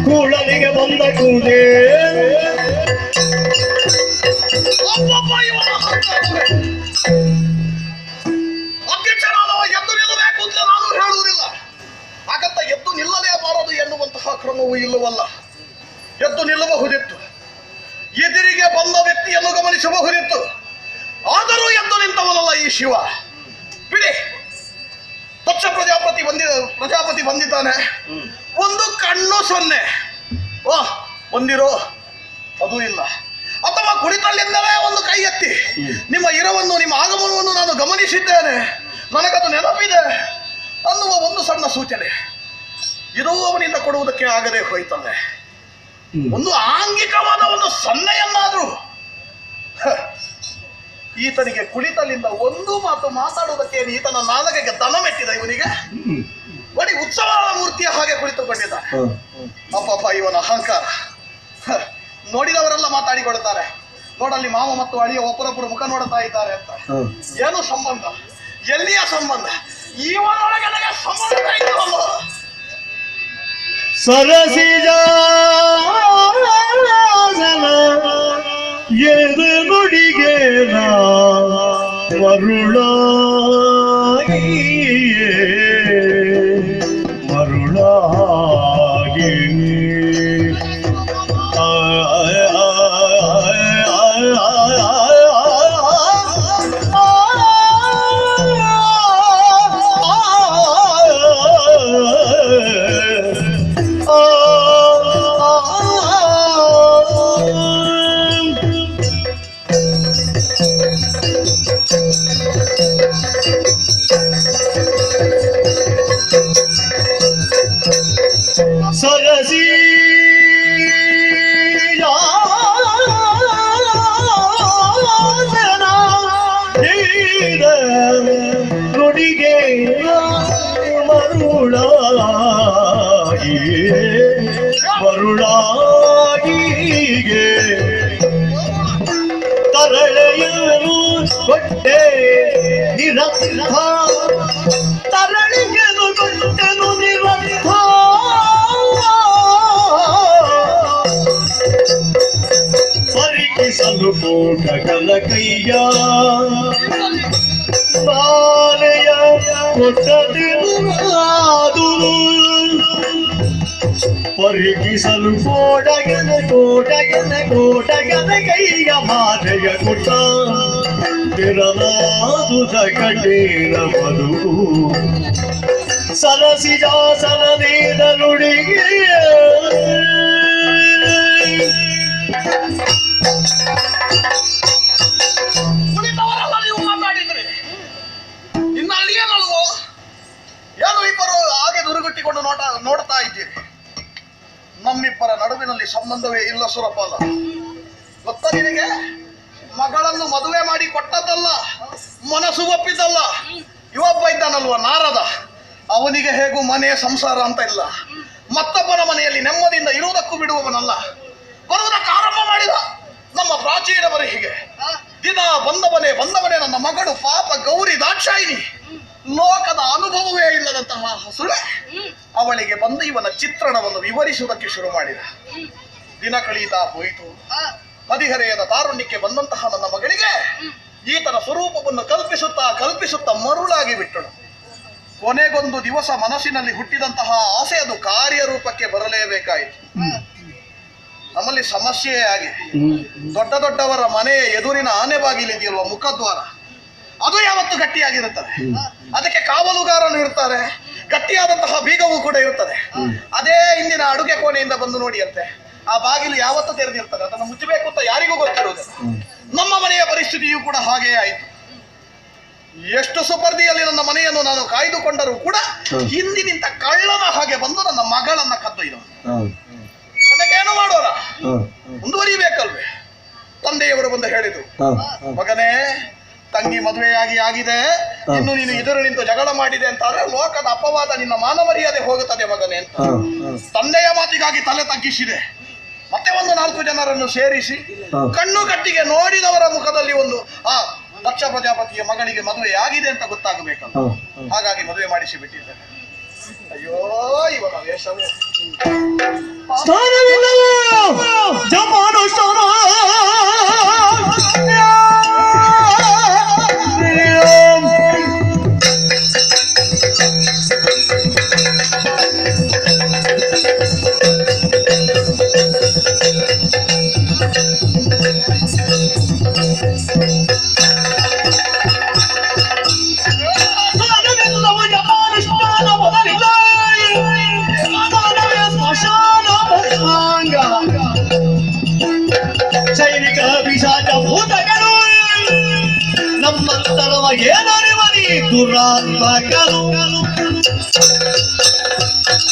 ಕೂಡಲಿಗೆ ಬಂದ ಕೂಡೆ ಅಧ್ಯಕ್ಷರಾದವ ಎದ್ದು ನಿಲ್ಲಬೇಕು ಅಂತ ನಾನು ಹೇಳುವುದಿಲ್ಲ. ಹಾಗಂತ ಎದ್ದು ನಿಲ್ಲಲೇಬಾರದು ಎನ್ನುವಂತಹ ಕ್ರಮವೂ ಇಲ್ಲವಲ್ಲ. ಎದ್ದು ನಿಲ್ಲಬಹುದಿತ್ತು, ಎದುರಿಗೆ ಬಂದ ವ್ಯಕ್ತಿಯನ್ನು ಗಮನಿಸಬಹುದಿತ್ತು. ಆದರೂ ಎದ್ದು ನಿಂತವನಲ್ಲ ಈ ಶಿವ. ಬಿಡಿ, ದಕ್ಷ ಪ್ರಜಾಪತಿ ಬಂದಿದ್ದಾನೆ. ಒಂದು ಕಣ್ಣು ಸೊನ್ನೆ ಬಂದಿರೋ ಅದೂ ಇಲ್ಲ. ಅಥವಾ ಕುಳಿತಲ್ಲಿಂದಲೇ ಒಂದು ಕೈ ಎತ್ತಿ ನಿಮ್ಮ ಇರವನ್ನು, ನಿಮ್ಮ ಆಗಮನವನ್ನು ನಾನು ಗಮನಿಸಿದ್ದೇನೆ, ನನಗದು ನೆನಪಿದೆ ಅನ್ನುವ ಒಂದು ಸಣ್ಣ ಸೂಚನೆ ಇದು ಅವನಿಂದ ಕೊಡುವುದಕ್ಕೆ ಆಗದೆ ಹೋಯ್ತದೆ. ಒಂದು ಆಂಗಿಕವಾದ ಒಂದು ಸನ್ನೆಯನ್ನಾದ್ರೂ ಈತನಿಗೆ ಕುಳಿತಲ್ಲಿಂದ ಒಂದು ಮಾತು ಮಾತಾಡುವುದಕ್ಕೆ ಈತನ ನಾಲಗೆಗೆ ದನ ಮೆಟ್ಟಿದ. ಇವನಿಗೆ ಬರೀ ಉತ್ಸವದ ಮೂರ್ತಿಯ ಹಾಗೆ ಕುಳಿತುಕೊಂಡಿದ್ದ. ಅಪ್ಪಪ್ಪ ಇವನ ಅಹಂಕಾರ. ನೋಡಿದವರೆಲ್ಲ ಮಾತಾಡಿಕೊಳ್ತಾರೆ, ನೋಡಲ್ಲಿ ಮಾವ ಮತ್ತು ಅಳಿಯ ಒಬ್ಬರೊಬ್ಬರು ಮುಖ ನೋಡ್ತಾ ಇದ್ದಾರೆ ಅಂತ. ಏನು ಸಂಬಂಧ? ಎಲ್ಲಿಯ ಸಂಬಂಧ? ಇವನೊಳಗೆ ನನಗೆ ಸಂಬಂಧ ಇಲ್ಲವಲ್ಲ. ಸರಸಿಜ ಎದು ನುಡಿಗೆ ಮರುಳಾಗಿ ಮರುಳಾಗಿ ಸರಸಿ ನುಡಿಗೆ ಮರುಳಾಗಿ ಮರುಳಾಗಿಗೆ ತರಳೆಯನು ಕೊಟ್ಟೆ ನಿರರ್ಥ, ತರಳಿಗೆನು ಕೊಟ್ಟೆನು ನಿರರ್ಥ. ಪರಿಕಿಸಲು ಕೋಟಗಳ ಕೈಯ ಬಾಲೆಯ ಕೊಟ್ಟದಿರುವುದು, ಪರಿಕಿಸಲು ಕೋಟಗನ ಕೋಟಗನ ಕೋಟಗನ ಕೈಯ ಬಾಲೆಯ ಕೊಟ್ಟ ತಿರಲಾದುದ ಕಟೇರ ಬದುಕು. ಸರಸಿಜಾಸನದಿಂದ ನುಡಿಗೆ ಕುಳಿತವರೆಲ್ಲ ನೀವು ಮಾತಾಡಿದ್ರಿ, ಇನ್ನು ಅಲ್ಲಿ ಏನಲ್ವೋ? ಏನು ಇಬ್ಬರು ಹಾಗೆ ದುರುಗುಟ್ಟಿಕೊಂಡು ನೋಡ್ತಾ ಇದ್ದೀರಿ? ನಮ್ಮಿಬ್ಬರ ನಡುವಿನಲ್ಲಿ ಸಂಬಂಧವೇ ಇಲ್ಲ ಸುರಪಾಲ. ಗೊತ್ತ ನಿನಗೆ? ಮಗಳನ್ನು ಮದುವೆ ಮಾಡಿ ಕೊಟ್ಟದ್ದಲ್ಲ, ಮನಸ್ಸು ಒಪ್ಪಿದ್ದಲ್ಲ. ಇವೊಬ್ಬ ಇದ್ದಾನಲ್ವ ನಾರದ, ಅವನಿಗೆ ಹೇಗೂ ಮನೆ ಸಂಸಾರ ಅಂತ ಇಲ್ಲ. ಮತ್ತೊಬ್ಬನ ಮನೆಯಲ್ಲಿ ನೆಮ್ಮದಿಯಿಂದ ಇರುವುದಕ್ಕೂ ಬಿಡುವವನಲ್ಲ. ಬರುವುದಕ್ಕೆ ಆರಂಭ ಮಾಡಿದ ನಮ್ಮ ಪ್ರಾಚೀನವರೇ ಹೀಗೆ. ದಿನ ಬಂದವನೇ ನನ್ನ ಮಗಳು ಪಾಪ ಗೌರಿ ದಾಕ್ಷಾಯಿನಿ, ಲೋಕದ ಅನುಭವವೇ ಇಲ್ಲದಂತಹ ಹಸುಳೆ. ಅವಳಿಗೆ ಬಂದು ಇವನ ಚಿತ್ರಣವನ್ನು ವಿವರಿಸುವುದಕ್ಕೆ ಶುರು ಮಾಡಿದ. ದಿನ ಕಳೀತಾ ಹೋಯಿತು. ಹದಿಹರೆಯದ ತಾರುಣ್ಯಕ್ಕೆ ಬಂದಂತಹ ನನ್ನ ಮಗಳಿಗೆ ಈತನ ಸ್ವರೂಪವನ್ನು ಕಲ್ಪಿಸುತ್ತಾ ಮರುಳಾಗಿ ಬಿಟ್ಟಳು. ಕೊನೆಗೊಂದು ದಿವಸ ಮನಸ್ಸಿನಲ್ಲಿ ಹುಟ್ಟಿದಂತಹ ಆಸೆ ಅದು ಕಾರ್ಯರೂಪಕ್ಕೆ ಬರಲೇಬೇಕಾಯಿತು. ನಮ್ಮಲ್ಲಿ ಸಮಸ್ಯೆಯೇ ಆಗಿದೆ. ದೊಡ್ಡ ದೊಡ್ಡವರ ಮನೆಯ ಎದುರಿನ ಆನೆ ಬಾಗಿಲಿದೆಯಲ್ವ, ಮುಖದ್ವಾರ, ಅದು ಯಾವತ್ತು ಗಟ್ಟಿಯಾಗಿರುತ್ತದೆ. ಅದಕ್ಕೆ ಕಾವಲುಗಾರನು ಇರ್ತಾರೆ, ಗಟ್ಟಿಯಾದಂತಹ ಬೀಗವೂ ಕೂಡ ಇರುತ್ತದೆ. ಅದೇ ಇಂದಿನ ಅಡುಗೆ ಕೋಣೆಯಿಂದ ಬಂದು ನೋಡಿ ಅಂತೆ, ಆ ಬಾಗಿಲು ಯಾವತ್ತು ತೆರೆದಿರ್ತದೆ, ಅದನ್ನು ಮುಚ್ಚಬೇಕು ಅಂತ ಯಾರಿಗೂ ಗೊತ್ತಿರುವುದಿಲ್ಲ. ನಮ್ಮ ಮನೆಯ ಪರಿಸ್ಥಿತಿಯೂ ಕೂಡ ಹಾಗೇ ಆಯಿತು. ಎಷ್ಟು ಸುಪರ್ದಿಯಲ್ಲಿ ನನ್ನ ಮನೆಯನ್ನು ನಾನು ಕಾಯ್ದುಕೊಂಡರೂ ಕೂಡ ಹಿಂದಿನಿಂದ ಕಳ್ಳನ ಹಾಗೆ ಬಂದು ನನ್ನ ಮಗಳನ್ನ ಕದ್ದೊಯ್ದವನು. ನನಗೇನು ಮಾಡೋಣ, ಮುಂದುವರಿಬೇಕಲ್ವೇ? ತಂದೆಯವರು ಬಂದು ಹೇಳಿದ್ರು, ಮಗನೇ, ತಂಗಿ ಮದುವೆಯಾಗಿ ಆಗಿದೆ, ಇನ್ನು ನೀನು ಎದುರು ನಿಂತು ಜಗಳ ಮಾಡಿದೆ ಅಂತಾರೆ ಲೋಕದ ಅಪವಾದ, ನಿನ್ನ ಮಾನ ಮರ್ಯಾದೆ ಹೋಗುತ್ತದೆ ಮಗನೇ ಅಂತ ತಂದೆಯ ಮಾತಿಗಾಗಿ ತಲೆ ತಗ್ಗಿಸಿದೆ. ಮತ್ತೆ ಒಂದು 4 ಜನರನ್ನು ಸೇರಿಸಿ ಕಣ್ಣು ಕಟ್ಟಿಗೆ ನೋಡಿದವರ ಮುಖದಲ್ಲಿ ಒಂದು ದಕ್ಷ ಪ್ರಜಾಪತಿಯ ಮಗಳಿಗೆ ಮದುವೆ ಆಗಿದೆ ಅಂತ ಗೊತ್ತಾಗಬೇಕಲ್ಲ, ಹಾಗಾಗಿ ಮದುವೆ ಮಾಡಿಸಿ ಬಿಟ್ಟಿದ್ದೇನೆ. ಅಯ್ಯೋ ಇವನ ವೇಷವೇ ಸೈನಿಕ ಪಿಶಾಚ ಭೂತಗಳು ನಮ್ಮಂತರವ ಏನರಿವನಿ ದುರಾತ್ಮಕರು.